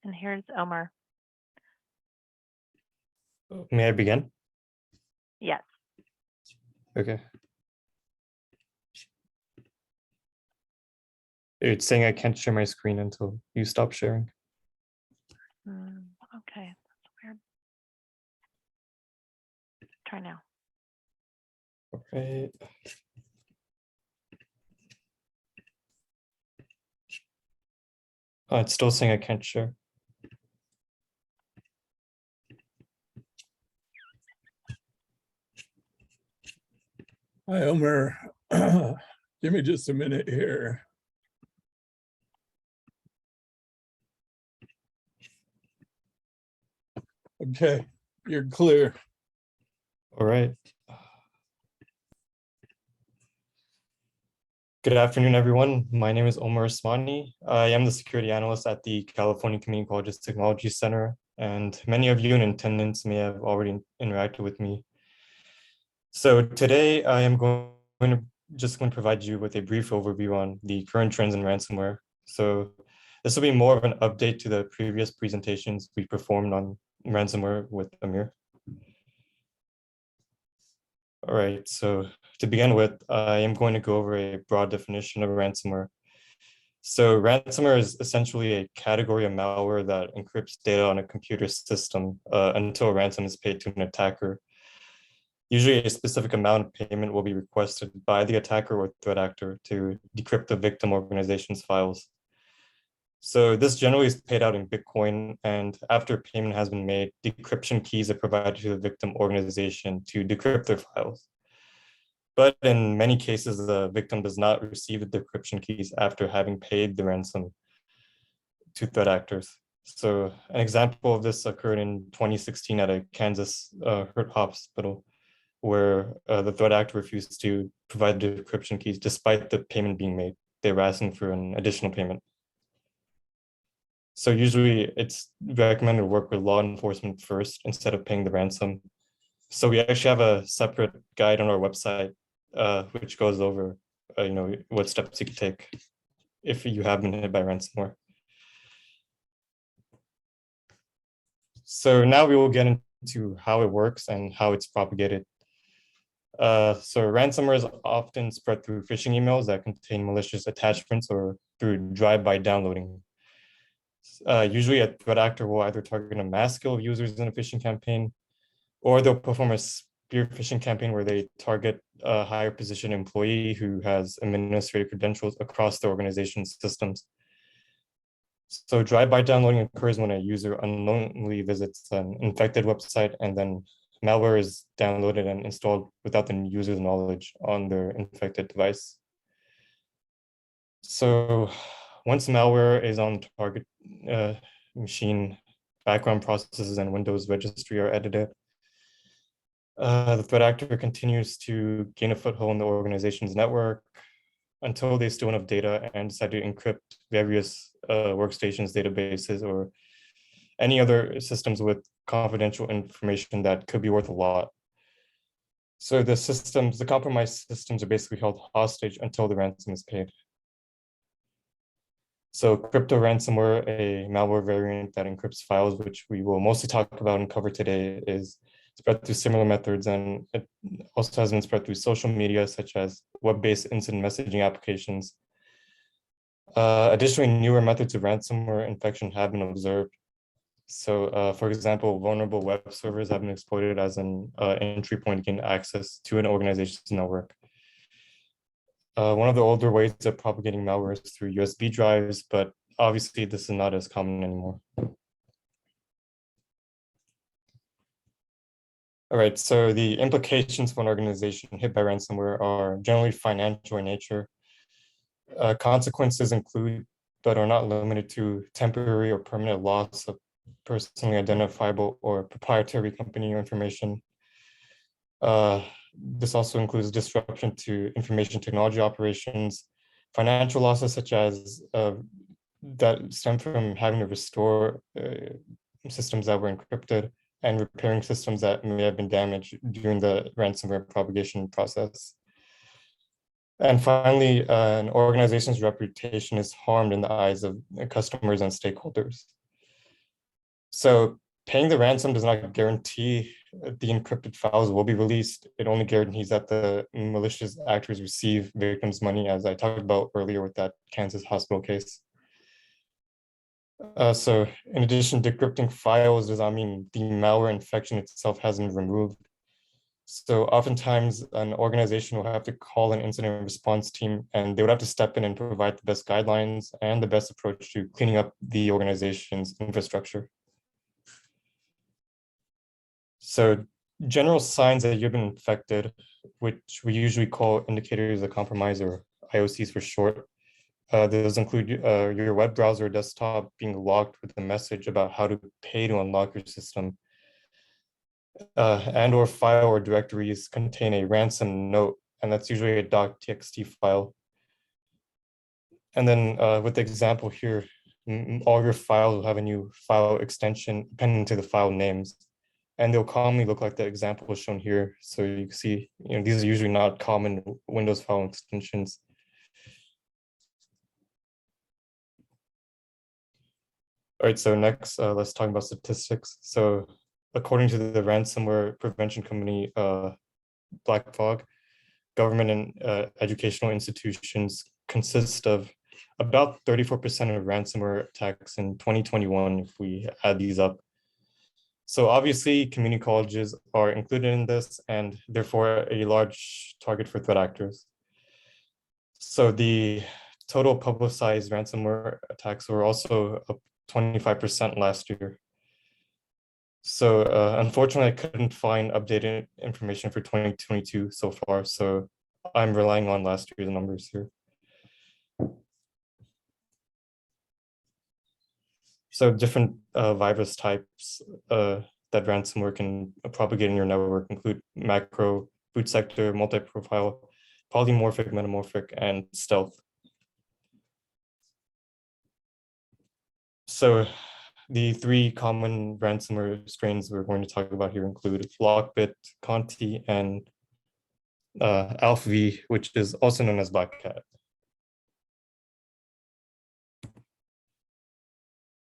And here's Omer. May I begin? Yes. Okay. It's saying I can't share my screen until you stop sharing. Okay, that's weird. Try now. All right. Oh, it's still saying I can't share. Hi, Omer. Give me just a minute here. Okay, you're clear. All right. Good afternoon, everyone. My name is Omer Usmani. I am the security analyst at the California Community College's Technology Center, and many of you in attendance may have already interacted with me. So today I am going to provide you with a brief overview on the current trends in ransomware. So this will be more of an update to the previous presentations we performed on ransomware with Omer. All right, so to begin with, I am going to go over a broad definition of ransomware. So ransomware is essentially a category of malware that encrypts data on a computer system until a ransom is paid to an attacker. Usually a specific amount of payment will be requested by the attacker or threat actor to decrypt the victim organization's files. So this generally is paid out in Bitcoin, and after payment has been made, decryption keys are provided to the victim organization to decrypt their files. But in many cases, the victim does not receive the decryption keys after having paid the ransom to threat actors. So an example of this occurred in 2016 at a Kansas hospital, where the threat actor refused to provide the decryption keys despite the payment being made. They were asking for an additional payment. So usually it's recommended to work with law enforcement first instead of paying the ransom. So we actually have a separate guide on our website, which goes over, what steps you can take if you have been hit by ransomware. So now we will get into how it works and how it's propagated. So ransomware is often spread through phishing emails that contain malicious attachments or through drive-by downloading. Usually a threat actor will either target a mass scale of users in a phishing campaign, or they'll perform a spear phishing campaign where they target a higher position employee who has administrative credentials across the organization's systems. So drive-by downloading occurs when a user unknowingly visits an infected website and then malware is downloaded and installed without the user's knowledge on their infected device. So once malware is on the target machine, background processes and Windows registry are edited. The threat actor continues to gain a foothold in the organization's network until they steal enough data and decide to encrypt various workstations, databases, or any other systems with confidential information that could be worth a lot. So the compromised systems are basically held hostage until the ransom is paid. So crypto ransomware, a malware variant that encrypts files, which we will mostly talk about and cover today, is spread through similar methods, and it also has been spread through social media, such as web-based instant messaging applications. Additionally, newer methods of ransomware infection have been observed. So, for example, vulnerable web servers have been exploited as an entry point to gain access to an organization's network. One of the older ways of propagating malware is through USB drives, but obviously this is not as common anymore. All right, so the implications for an organization hit by ransomware are generally financial in nature. Consequences include, but are not limited to, temporary or permanent loss of personally identifiable or proprietary company information. This also includes disruption to information technology operations, financial losses such as that stem from having to restore systems that were encrypted and repairing systems that may have been damaged during the ransomware propagation process. And finally, an organization's reputation is harmed in the eyes of customers and stakeholders. So paying the ransom does not guarantee the encrypted files will be released. It only guarantees that the malicious actors receive victims' money, as I talked about earlier with that Kansas hospital case. So in addition, decrypting files does not mean the malware infection itself hasn't been removed. So oftentimes an organization will have to call an incident response team, and they would have to step in and provide the best guidelines and the best approach to cleaning up the organization's infrastructure. So general signs that you've been infected, which we usually call indicators of compromise, or IOCs for short. Those include your web browser or desktop being locked with a message about how to pay to unlock your system, and or file or directories contain a ransom note, and that's usually a .txt file. And then with the example here, all your files will have a new file extension appended to the file names, and they'll commonly look like the example shown here. So you can see, these are usually not common Windows file extensions. All right, so next, let's talk about statistics. So according to the ransomware prevention company, Black Fog, government and educational institutions consist of about 34% of ransomware attacks in 2021, if we add these up. So obviously, community colleges are included in this, and therefore a large target for threat actors. So the total publicized ransomware attacks were also up 25% last year. So unfortunately, I couldn't find updated information for 2022 so far. So I'm relying on last year's numbers here. So different virus types that ransomware can propagate in your network include macro, boot sector, multi-profile, polymorphic, metamorphic, and stealth. So the three common ransomware strains we're going to talk about here include LockBit, Conti, and AlphaV, which is also known as Black Cat.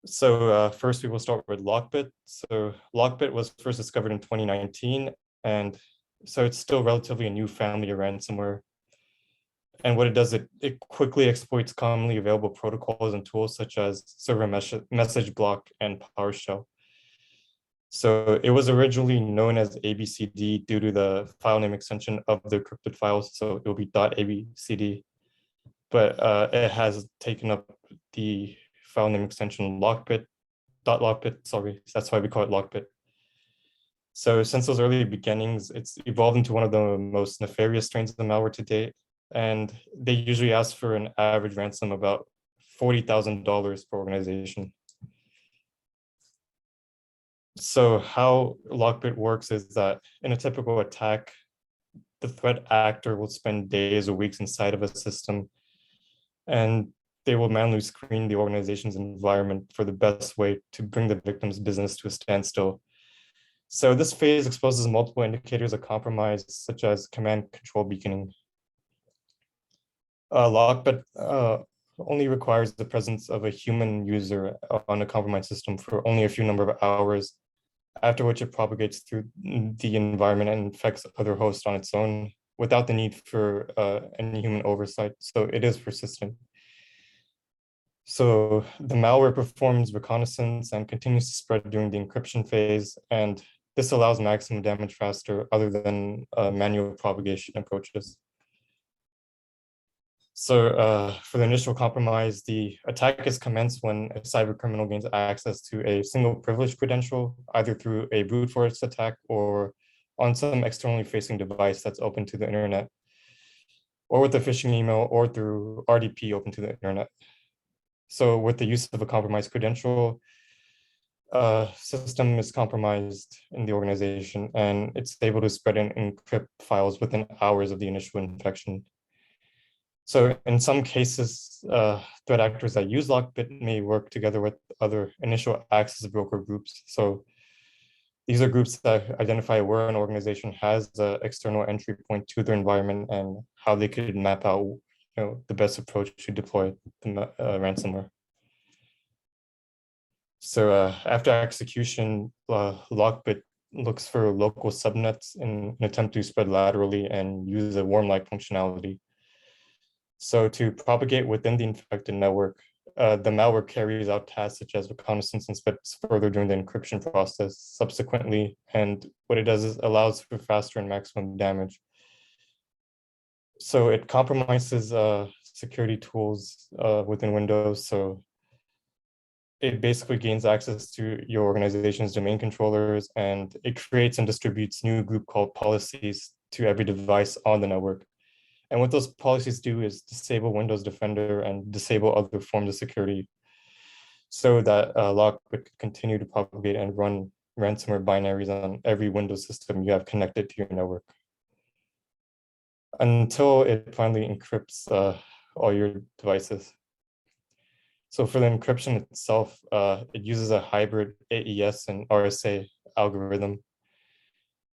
So first we will start with LockBit. So LockBit was first discovered in 2019, and so it's still relatively a new family of ransomware. And what it does, it quickly exploits commonly available protocols and tools such as server message block and PowerShell. So it was originally known as ABCD due to the file name extension of the encrypted files. So it will be .abcd, but it has taken up the file name extension .lockbit, sorry. That's why we call it LockBit. So since those early beginnings, it's evolved into one of the most nefarious strains of the malware to date. And they usually ask for an average ransom about $40,000 per organization. So how LockBit works is that in a typical attack, the threat actor will spend days or weeks inside of a system, and they will manually screen the organization's environment for the best way to bring the victim's business to a standstill. So this phase exposes multiple indicators of compromise, such as command control beaconing. LockBit only requires the presence of a human user on a compromised system for only a few number of hours, after which it propagates through the environment and infects other hosts on its own without the need for any human oversight. So it is persistent. So the malware performs reconnaissance and continues to spread during the encryption phase, and this allows maximum damage faster other than manual propagation approaches. So for the initial compromise, the attack is commenced when a cyber criminal gains access to a single privileged credential, either through a brute force attack or on some externally facing device that's open to the internet, or with a phishing email, or through RDP open to the internet. So with the use of a compromised credential, system is compromised in the organization, and it's able to spread and encrypt files within hours of the initial infection. So in some cases, threat actors that use LockBit may work together with other initial access broker groups. So these are groups that identify where an organization has the external entry point to their environment and how they could map out the best approach to deploy the ransomware. So after execution, LockBit looks for local subnets in an attempt to spread laterally and use a worm-like functionality. So to propagate within the infected network, the malware carries out tasks such as reconnaissance and spreads further during the encryption process subsequently. And what it does is allows for faster and maximum damage. So it compromises security tools within Windows. So it basically gains access to your organization's domain controllers, and it creates and distributes new group called policies to every device on the network. And what those policies do is disable Windows Defender and disable other forms of security so that LockBit could continue to propagate and run ransomware binaries on every Windows system you have connected to your network until it finally encrypts all your devices. So for the encryption itself, it uses a hybrid AES and RSA algorithm.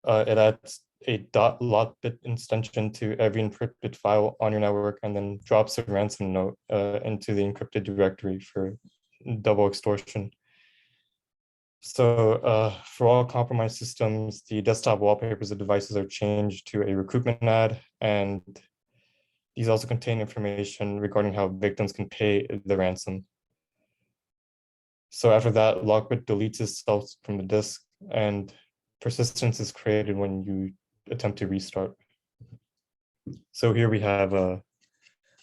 It adds a .lockbit extension to every encrypted file on your network and then drops a ransom note into the encrypted directory for double extortion. So for all compromised systems, the desktop wallpapers of devices are changed to a recruitment ad, and these also contain information regarding how victims can pay the ransom. So after that, LockBit deletes itself from the disk, and persistence is created when you attempt to restart. So here we have a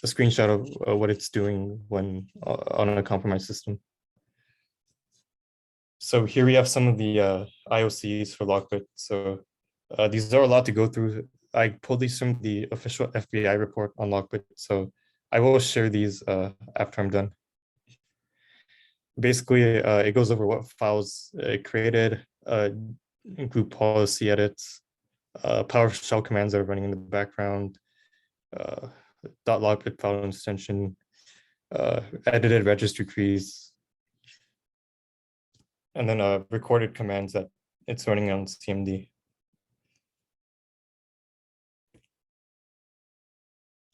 screenshot of what it's doing when on a compromised system. So here we have some of the IOCs for LockBit. So these are a lot to go through. I pulled these from the official FBI report on LockBit, so I will share these after I'm done. Basically, it goes over what files it created, include policy edits, PowerShell commands that are running in the background, .lockbit file extension, edited registry keys, and then recorded commands that it's running on CMD.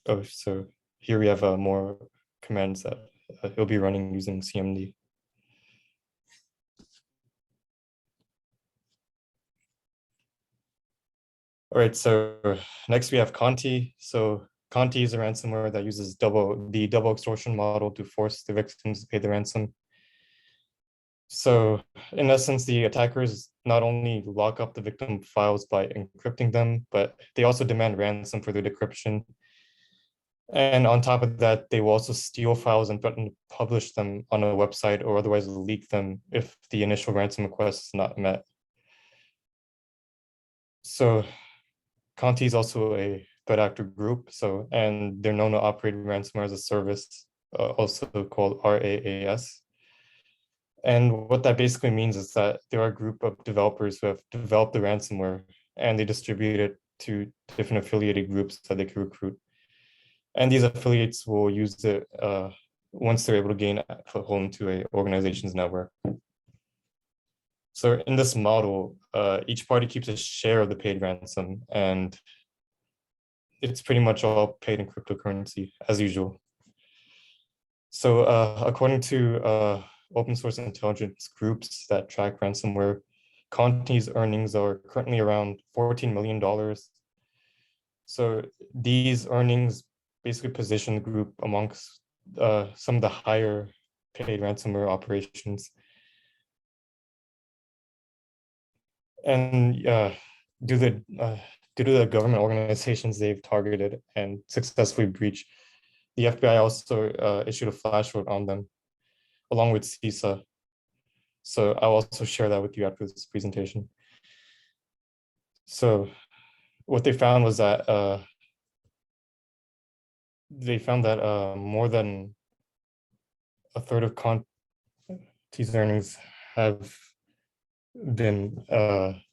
Oh, so here we have more commands that it'll be running using CMD. All right, so next we have Conti. So Conti is a ransomware that uses the double extortion model to force the victims to pay the ransom. So in essence, the attackers not only lock up the victim files by encrypting them, but they also demand ransom for their decryption. And on top of that, they will also steal files and threaten to publish them on a website or otherwise leak them if the initial ransom request is not met. So Conti is also a threat actor group, and they're known to operate ransomware as a service, also called RAAS. And what that basically means is that there are a group of developers who have developed the ransomware and they distribute it to different affiliated groups that they can recruit. And these affiliates will use it once they're able to gain a foothold into an organization's network. So in this model, each party keeps a share of the paid ransom, and it's pretty much all paid in cryptocurrency as usual. So according to open source intelligence groups that track ransomware, Conti's earnings are currently around $14 million. So these earnings basically position the group amongst some of the higher paid ransomware operations. And due to the government organizations they've targeted and successfully breached, the FBI also issued a flash vote on them, along with CISA. So I'll also share that with you after this presentation. So what they found was that more than a third of Conti's earnings have been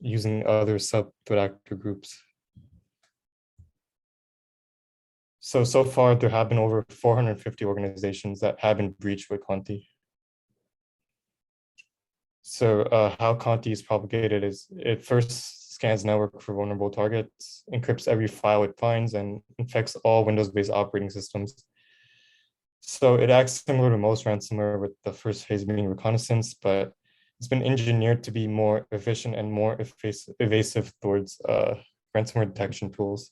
using other sub-threat actor groups. So far, there have been over 450 organizations that have been breached with Conti. So how Conti is propagated is it first scans network for vulnerable targets, encrypts every file it finds, and infects all Windows-based operating systems. So it acts similar to most ransomware, with the first phase being reconnaissance, but it's been engineered to be more efficient and more evasive towards ransomware detection tools.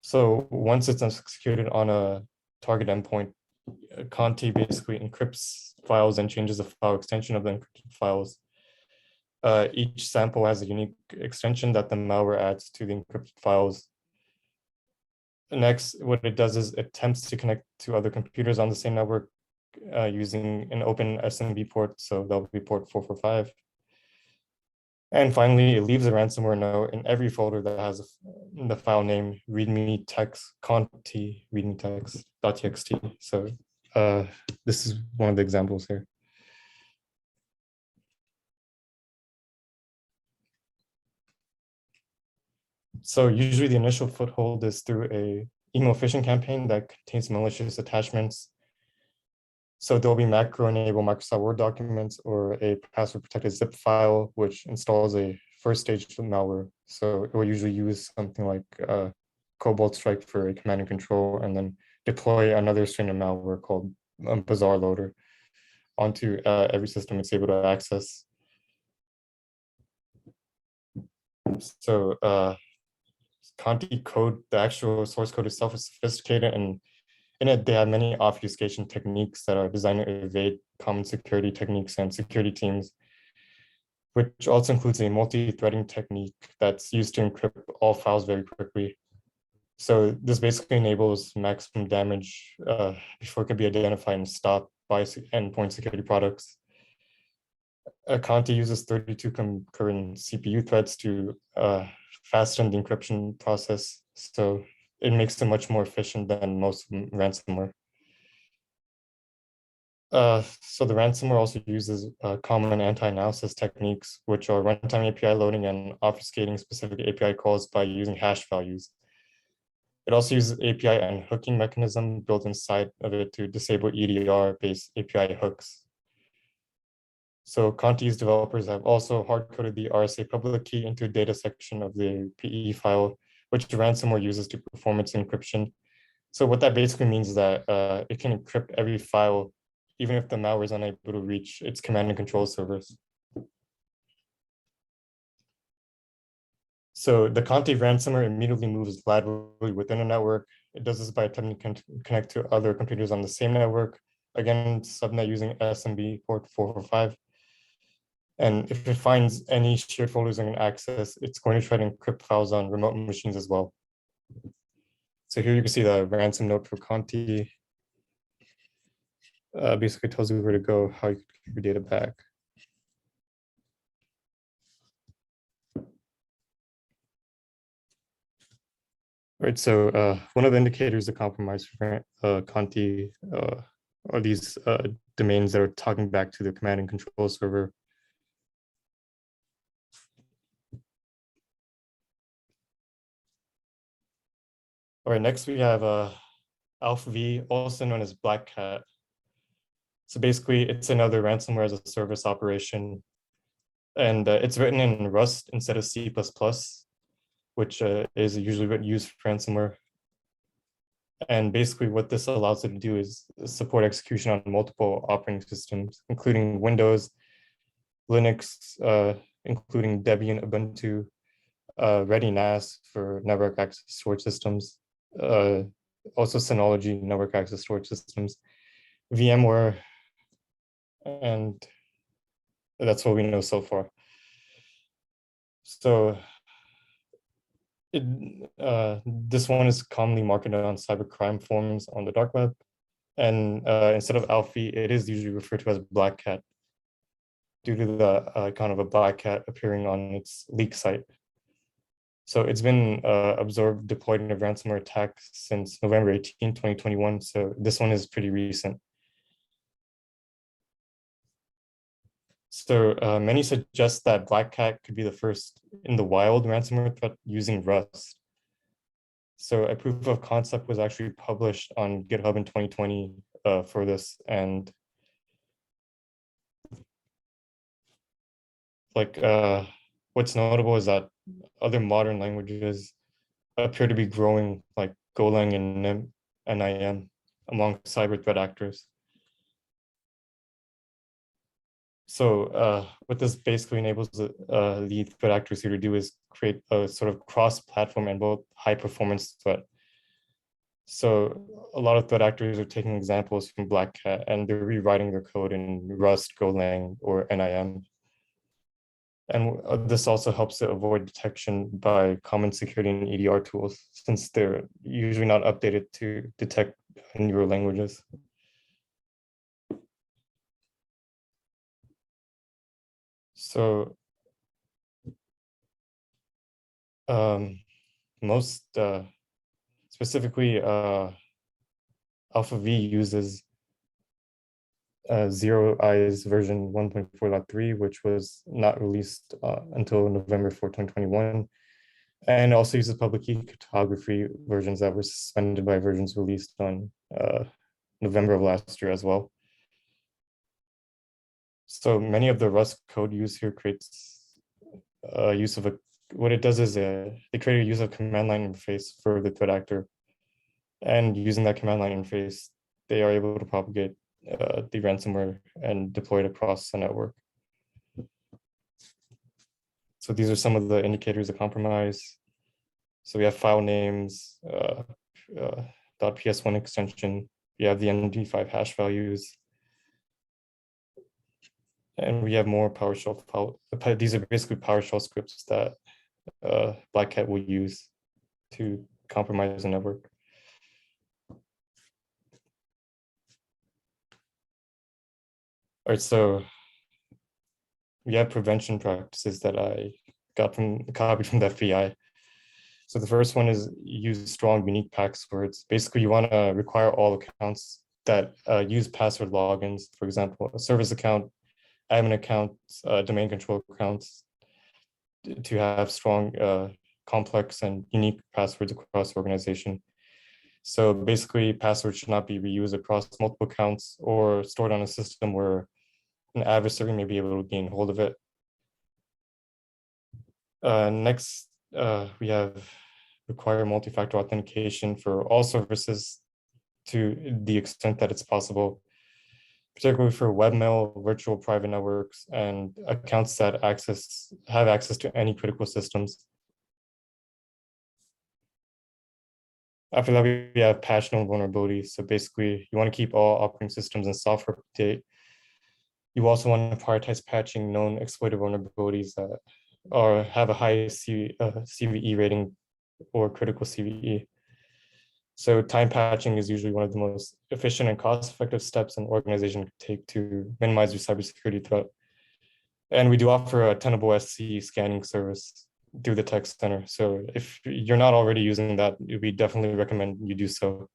So once it's executed on a target endpoint, Conti basically encrypts files and changes the file extension of the encrypted files. Each sample has a unique extension that the malware adds to the encrypted files. Next, what it does is it attempts to connect to other computers on the same network using an open SMB port, so that'll be port 445. And finally, it leaves a ransomware note in every folder that has the file name readme text conti readme text.txt. So this is one of the examples here. So usually the initial foothold is through a email phishing campaign that contains malicious attachments. So there'll be macro enable Microsoft Word documents or a password protected zip file, which installs a first stage malware. So it will usually use something like Cobalt Strike for a command and control, and then deploy another strain of malware called Bazaar Loader onto every system it's able to access. So Conti code, the actual source code itself is sophisticated, and in it, they have many obfuscation techniques that are designed to evade common security techniques and security teams, which also includes a multi-threading technique that's used to encrypt all files very quickly. So this basically enables maximum damage before it can be identified and stopped by endpoint security products. Conti uses 32 concurrent CPU threads to fasten the encryption process. So it makes it much more efficient than most ransomware. So the ransomware also uses common anti-analysis techniques, which are runtime API loading and obfuscating specific API calls by using hash values. It also uses API and hooking mechanism built inside of it to disable EDR-based API hooks. So Conti's developers have also hard-coded the RSA public key into a data section of the PE file, which the ransomware uses to perform its encryption. So what that basically means is that it can encrypt every file, even if the malware is unable to reach its command and control servers. So the Conti ransomware immediately moves laterally within a network. It does this by attempting to connect to other computers on the same network. Again, subnet using SMB port 445. And if it finds any shared folders it can access, it's going to try to encrypt files on remote machines as well. So here you can see the ransom note for Conti. Basically tells you where to go, how you can get your data back. Right, so one of the indicators of compromise for Conti are these domains that are talking back to the command and control server. All right, next we have Alpha V, also known as Black Cat. So basically, it's another ransomware as a service operation, and it's written in Rust instead of C++, which is usually used for ransomware. And basically, what this allows it to do is support execution on multiple operating systems, including Windows, Linux, including Debian, Ubuntu, Ready NAS for network access storage systems, also Synology network access storage systems, VMware, and that's what we know so far. So this one is commonly marketed on cybercrime forums on the dark web, and instead of Alfie, it is usually referred to as Black Cat due to the kind of a black cat appearing on its leak site. So it's been observed deployed in a ransomware attack since November 18, 2021. So this one is pretty recent. So many suggest that Black Cat could be the first in the wild ransomware threat using Rust. So a proof of concept was actually published on GitHub in 2020 for this, and like what's notable is that other modern languages appear to be growing, like Golang and NIM. among cyber threat actors. So what this basically enables the threat actors here to do is create a sort of cross-platform and both high-performance threat. So a lot of threat actors are taking examples from Black Hat and they're rewriting their code in Rust, Golang, or NIM. And this also helps to avoid detection by common security and EDR tools, since they're usually not updated to detect newer languages. So most specifically, Alpha V uses Zero Eyes version 1.4.3, which was not released until November 4, 2021. And also uses public key cryptography versions that were suspended by versions released on November of last year as well. So many of the Rust code used here creates use of what it does is they create a use of command line interface for the threat actor. And using that command line interface, they are able to propagate the ransomware and deploy it across the network. So these are some of the indicators of compromise. So we have file names, .ps1 extension. We have the MD5 hash values. And we have more PowerShell. These are basically PowerShell scripts that Black Hat will use to compromise the network. All right, so we have prevention practices that I copied from the FBI. So the first one is use strong unique passwords. Basically, you want to require all accounts that use password logins, for example, a service account, admin accounts, domain control accounts, to have strong, complex and unique passwords across the organization. So basically, passwords should not be reused across multiple accounts or stored on a system where an adversary may be able to gain hold of it. Next, we have require multi-factor authentication for all services to the extent that it's possible, particularly for webmail, virtual private networks, and accounts that have access to any critical systems. After that, we have patch known vulnerabilities. So basically, you want to keep all operating systems and software up to date. You also want to prioritize patching known exploited vulnerabilities that have a high CVE rating or critical CVE. So time patching is usually one of the most efficient and cost-effective steps an organization can take to minimize your cybersecurity threat. And we do offer a Tenable SC scanning service through the tech center. So if you're not already using that, we definitely recommend you do so.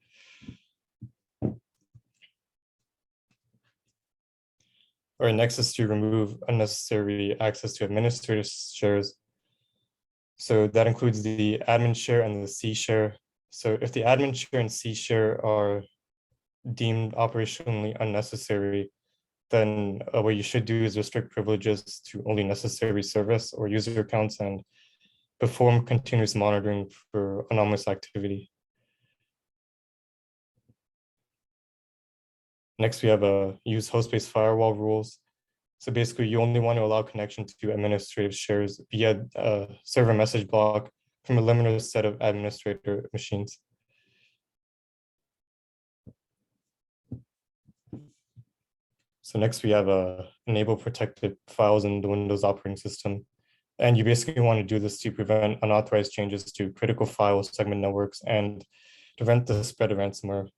All right, next is to remove unnecessary access to administrator shares. So that includes the admin share and the C share. So if the admin share and C share are deemed operationally unnecessary, then what you should do is restrict privileges to only necessary service or user accounts and perform continuous monitoring for anomalous activity. Next, we have use host-based firewall rules. So basically, you only want to allow connection to administrative shares via a server message block from a limited set of administrator machines. So next, we have enable protected files in the Windows operating system. And you basically want to do this to prevent unauthorized changes to critical file segment networks and prevent the spread of ransomware.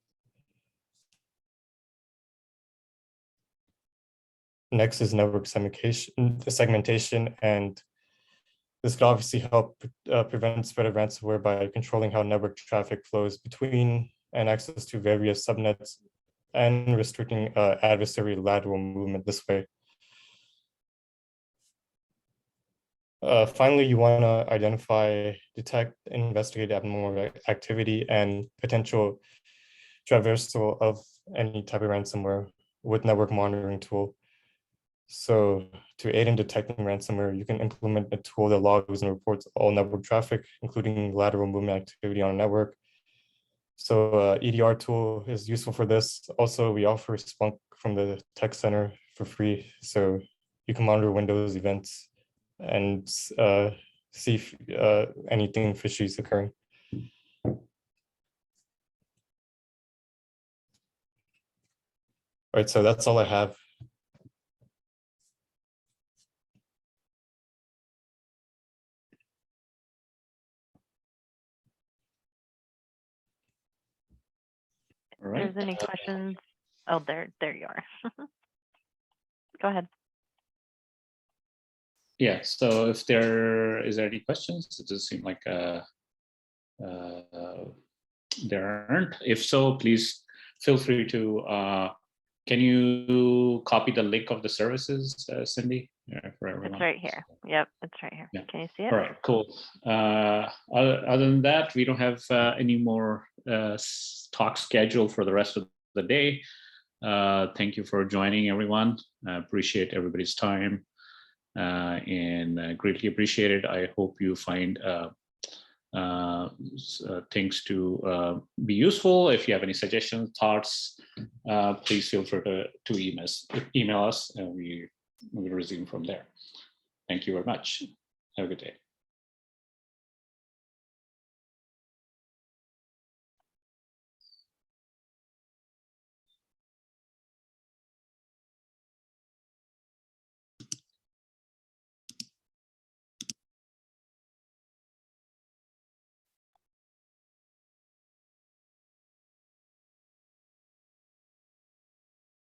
Next is network segmentation, and this could obviously help prevent spread of ransomware by controlling how network traffic flows between and access to various subnets and restricting adversary lateral movement this way. Finally, you want to identify, detect, and investigate abnormal activity and potential traversal of any type of ransomware with network monitoring tool. So to aid in detecting ransomware, you can implement a tool that logs and reports all network traffic, including lateral movement activity on a network. So EDR tool is useful for this. Also, we offer Splunk from the tech center for free. So you can monitor Windows events and see if anything fishy is occurring. All right, so that's all I have. If All right. there's any questions, oh, there you are. Go ahead. Yeah, so if there any questions, it does seem like there aren't. If so, please feel free to, can you copy the link of the services, Cindy, for everyone? It's right here. Yep, it's right here. Yeah. Can you see it? All right, cool. Other than that, we don't have any more talk scheduled for the rest of the day. Thank you for joining, everyone. I appreciate everybody's time and greatly appreciate it. I hope you find things to be useful. If you have any suggestions, thoughts, please feel free to email us, and we will resume from there. Thank you very much. Have a good day.